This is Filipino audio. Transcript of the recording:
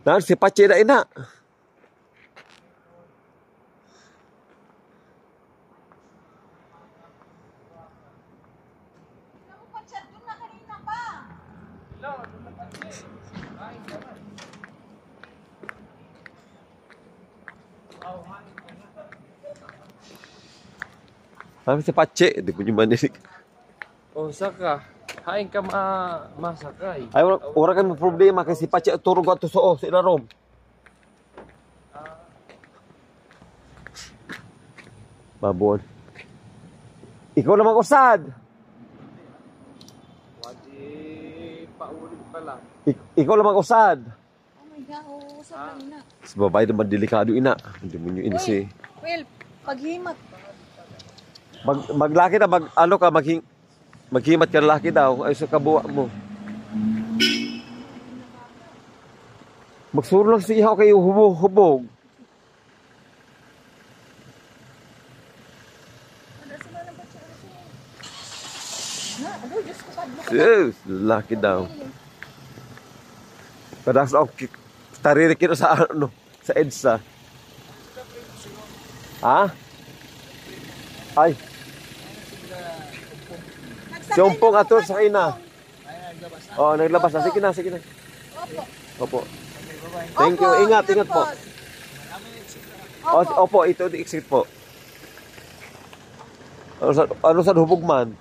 Nah, si Pache na ina. Sabi si Pache, di po nyo manilig. Oh, saka. Hain ka masakay. Ay, wala kami problema kasi si Pache turog ato sa ilarom. Babon. Ikaw lang mag-usad. Wadi, paulit pala. Ikaw lang mag-usad. Oh my God, usap lang ina. Sa babae naman delikado ina. Hindi mo nyo inisi. Well, paghimat. Maglaki na, maghimat ka lalaki daw. Ay sa kabuwa mo. Magsurong lang siya kayo hubog. Yes, lalaki daw. Padas ako taririk ito sa sa EDSA. Ha? Ay. Sumpong ato sa ina. Oh, naglabas na. Sige na. Opo. Thank you. Ingat po. Opo, ito di exit po. Ano sa hubog man?